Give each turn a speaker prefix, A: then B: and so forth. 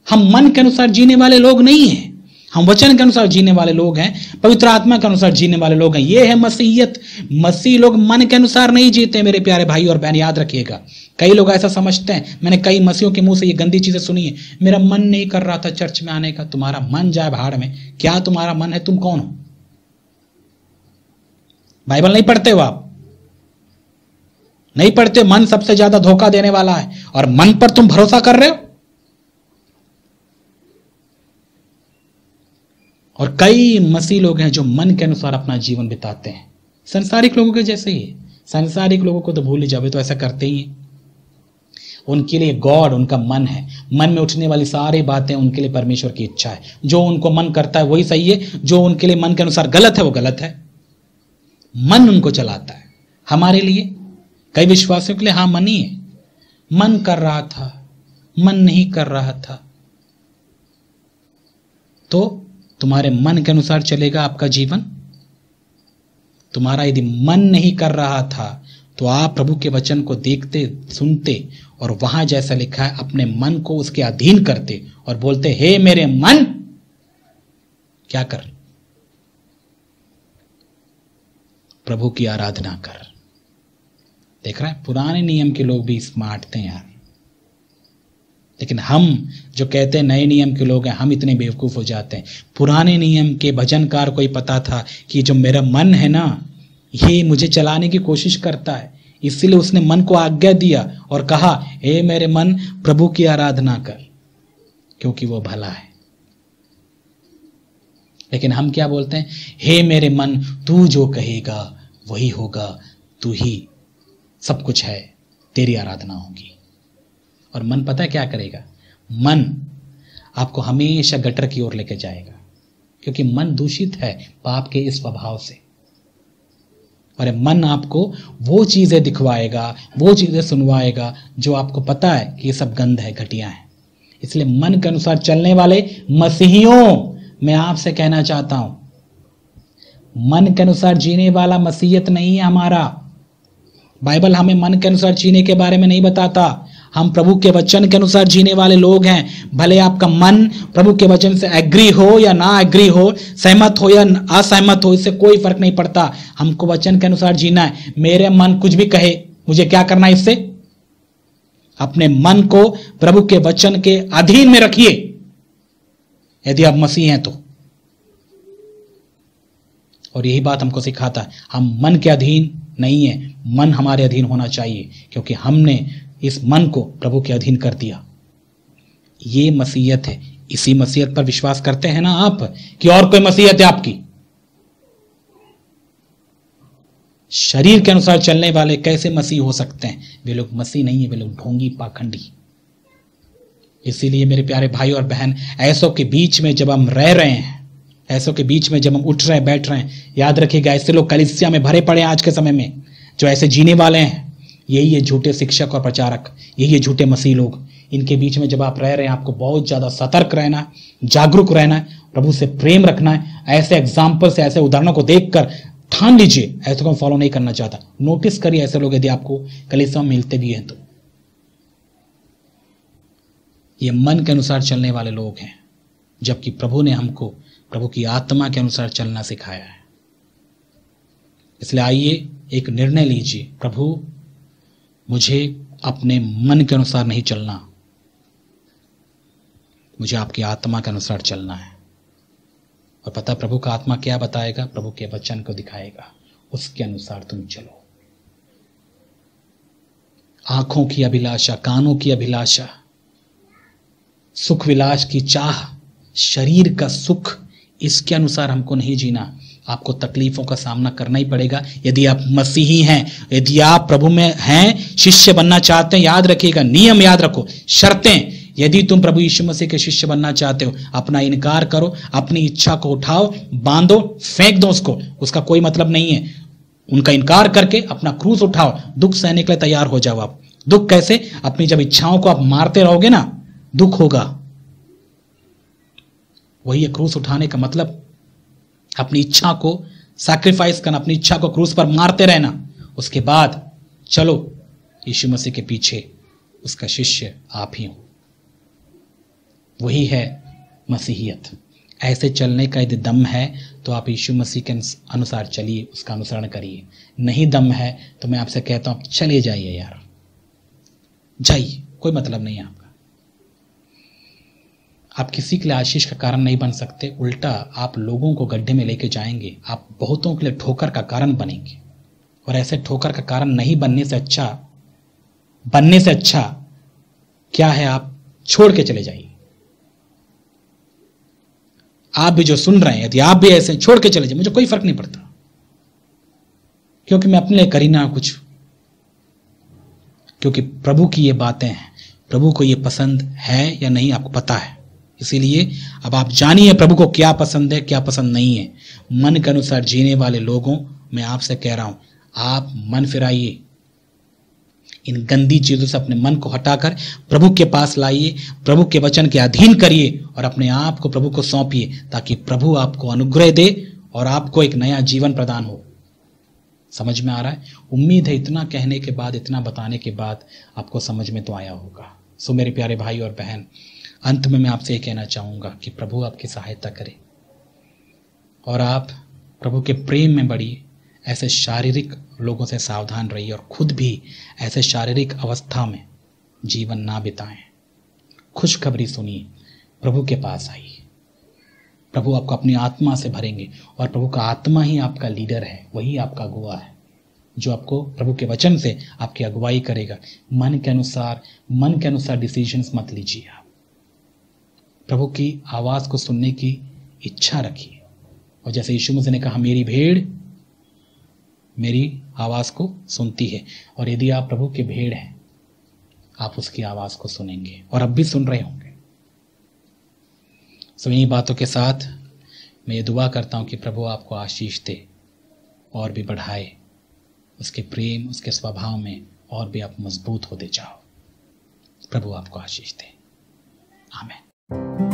A: हम मन के अनुसार जीने वाले लोग नहीं हैं, हम वचन के अनुसार जीने वाले लोग हैं, पवित्र आत्मा के अनुसार जीने वाले लोग हैं। ये है मसीहियत। मसीह लोग मन के अनुसार नहीं जीते मेरे प्यारे भाई और बहन, याद रखिएगा। कई लोग ऐसा समझते हैं, मैंने कई मसीहों के मुंह से ये गंदी चीजें सुनी है, मेरा मन नहीं कर रहा था चर्च में आने का। तुम्हारा मन जाए भाड़ में, क्या तुम्हारा मन है? तुम कौन हो? बाइबल नहीं पढ़ते हो आप? नहीं पढ़ते? मन सबसे ज्यादा धोखा देने वाला है और मन पर तुम भरोसा कर रहे हो। और कई मसीह लोग हैं जो मन के अनुसार अपना जीवन बिताते हैं, संसारिक लोगों के जैसे ही। संसारिक लोगों को तो भूल ही जाओ, तो ऐसा करते ही हैं। उनके लिए गॉड उनका मन है। मन में उठने वाली सारी बातें उनके लिए परमेश्वर की इच्छा है। जो उनको मन करता है वही सही है, जो उनके लिए मन के अनुसार गलत है वो गलत है। मन उनको चलाता है। हमारे लिए, कई विश्वासियों के लिए हाँ मन ही है। मन कर रहा था, मन नहीं कर रहा था। तो तुम्हारे मन के अनुसार चलेगा आपका जीवन? तुम्हारा यदि मन नहीं कर रहा था तो आप प्रभु के वचन को देखते, सुनते और वहां जैसा लिखा है अपने मन को उसके अधीन करते और बोलते, हे मेरे मन क्या कर? प्रभु की आराधना कर। देख रहा है, पुराने नियम के लोग भी स्मार्ट थे यार, लेकिन हम जो कहते हैं नए नियम के लोग हैं, हम इतने बेवकूफ हो जाते हैं। पुराने नियम के भजनकार को ही पता था कि जो मेरा मन है ना, ये मुझे चलाने की कोशिश करता है, इसीलिए उसने मन को आज्ञा दिया और कहा, हे मेरे मन प्रभु की आराधना कर, क्योंकि वो भला है। लेकिन हम क्या बोलते हैं? हे मेरे मन तू जो कहेगा वही होगा, तू ही सब कुछ है, तेरी आराधना होगी। और मन पता है क्या करेगा? मन आपको हमेशा गटर की ओर लेके जाएगा, क्योंकि मन दूषित है पाप के इस स्वभाव से। और मन आपको वो चीजें दिखवाएगा, वो चीजें सुनवाएगा जो आपको पता है कि ये सब गंद है, घटिया है। इसलिए मन के अनुसार चलने वाले मसीहियों, मैं आपसे कहना चाहता हूं, मन के अनुसार जीने वाला मसीहत नहीं है हमारा। बाइबल हमें मन के अनुसार जीने के बारे में नहीं बताता। हम प्रभु के वचन के अनुसार जीने वाले लोग हैं। भले आपका मन प्रभु के वचन से एग्री हो या ना एग्री हो, सहमत हो या असहमत हो, इससे कोई फर्क नहीं पड़ता। हमको वचन के अनुसार जीना है। मेरे मन कुछ भी कहे, मुझे क्या करना है इससे? अपने मन को प्रभु के वचन के अधीन में रखिए, यदि आप मसीह हैं तो। और यही बात हमको सिखाता है, हम मन के अधीन नहीं है, मन हमारे अधीन होना चाहिए, क्योंकि हमने इस मन को प्रभु के अधीन कर दिया। ये मसीहत है। इसी मसीहत पर विश्वास करते हैं ना आप, कि और कोई मसीहत है आपकी? शरीर के अनुसार चलने वाले कैसे मसीह हो सकते हैं? वे लोग मसीह नहीं है, वे लोग ढोंगी पाखंडी। इसीलिए मेरे प्यारे भाई और बहन, ऐसों के बीच में जब हम रह रहे हैं, ऐसों के बीच में जब हम उठ रहे हैं, बैठ रहे हैं, याद रखिएगा ऐसे लोग कलीसिया में भरे पड़े हैं आज के समय में, जो ऐसे जीने वाले हैं। यही है झूठे शिक्षक और प्रचारक, यही है झूठे मसीह लोग। इनके बीच में जब आप रह रहे हैं, आपको बहुत ज्यादा सतर्क रहना है, जागरूक रहना है, प्रभु से प्रेम रखना है। ऐसे एग्जाम्पल से, ऐसे उदाहरणों को देखकर ठान लीजिए, ऐसे को फॉलो नहीं करना चाहता। नोटिस करिए ऐसे लोग यदि आपको कलीसिया में मिलते भी हैं तो। ये मन के अनुसार चलने वाले लोग हैं, जबकि प्रभु ने हमको प्रभु की आत्मा के अनुसार चलना सिखाया है। इसलिए आइए एक निर्णय लीजिए, प्रभु मुझे अपने मन के अनुसार नहीं चलना, मुझे आपकी आत्मा के अनुसार चलना है। और पता प्रभु का आत्मा क्या बताएगा? प्रभु के वचन को दिखाएगा, उसके अनुसार तुम चलो। आंखों की अभिलाषा, कानों की अभिलाषा, सुख विलास की चाह, शरीर का सुख, इसके अनुसार हमको नहीं जीना। आपको तकलीफों का सामना करना ही पड़ेगा यदि आप मसीही हैं, यदि आप प्रभु में हैं, शिष्य बनना चाहते हैं। याद रखिएगा, नियम याद रखो, शर्तें। यदि तुम प्रभु यीशु मसीह के शिष्य बनना चाहते हो, अपना इनकार करो, अपनी इच्छा को उठाओ, बांधो, फेंक दो उसको, उसका कोई मतलब नहीं है। उनका इनकार करके अपना क्रूस उठाओ, दुख सहने के लिए तैयार हो जाओ आप। दुख कैसे? अपनी जब इच्छाओं को आप मारते रहोगे ना, दुख होगा। वही है क्रूस उठाने का मतलब, अपनी इच्छा को सैक्रिफाइस करना, अपनी इच्छा को क्रूस पर मारते रहना। उसके बाद चलो यीशु मसीह के पीछे, उसका शिष्य आप ही हो। वही है मसीहियत। ऐसे चलने का यदि दम है तो आप यीशु मसीह के अनुसार चलिए, उसका अनुसरण करिए। नहीं दम है तो मैं आपसे कहता हूं आप चले जाइए यार, जाइए, कोई मतलब नहीं है आपका। आप किसी के लिए आशीष का कारण नहीं बन सकते, उल्टा आप लोगों को गड्ढे में लेके जाएंगे। आप बहुतों के लिए ठोकर का कारण बनेंगे। और ऐसे ठोकर का कारण नहीं बनने से अच्छा क्या है, आप छोड़ के चले जाइए। आप भी जो सुन रहे हैं, यदि आप भी ऐसे छोड़ के चले जाइए, मुझे कोई फर्क नहीं पड़ता, क्योंकि मैं अपने लिए करी ना कुछ, क्योंकि प्रभु की ये बातें हैं। प्रभु को ये पसंद है या नहीं आपको पता है। इसीलिए अब आप जानिए प्रभु को क्या पसंद है, क्या पसंद नहीं है। मन के अनुसार जीने वाले लोगों, मैं आपसे कह रहा हूं, आप मन फिराइए, इन गंदी चीजों से अपने मन को हटाकर प्रभु के पास लाइए, प्रभु के वचन के अधीन करिए और अपने आप को प्रभु को सौंपिए, ताकि प्रभु आपको अनुग्रह दे और आपको एक नया जीवन प्रदान हो। समझ में आ रहा है? उम्मीद है इतना कहने के बाद, इतना बताने के बाद आपको समझ में तो आया होगा। सो मेरे प्यारे भाई और बहन, अंत में मैं आपसे ये कहना चाहूंगा कि प्रभु आपकी सहायता करे और आप प्रभु के प्रेम में बढ़िए। ऐसे शारीरिक लोगों से सावधान रहिए और खुद भी ऐसे शारीरिक अवस्था में जीवन ना बिताएं। खुशखबरी सुनिए, प्रभु के पास आइए। प्रभु आपको अपनी आत्मा से भरेंगे और प्रभु का आत्मा ही आपका लीडर है, वही आपका अगुवा है, जो आपको प्रभु के वचन से आपकी अगुवाई करेगा। मन के अनुसार डिसीजंस मत लीजिए। आप प्रभु की आवाज को सुनने की इच्छा रखिए, और जैसे यीशु मसीह ने कहा, मेरी भेड़ मेरी आवाज को सुनती है। और यदि आप प्रभु के भेड़ हैं, आप उसकी आवाज को सुनेंगे और अब भी सुन रहे होंगे। सो इन्हीं बातों के साथ मैं ये दुआ करता हूं कि प्रभु आपको आशीष दे और भी बढ़ाए, उसके प्रेम, उसके स्वभाव में और भी आप मजबूत होते जाओ। प्रभु आपको आशीष दे। आमीन।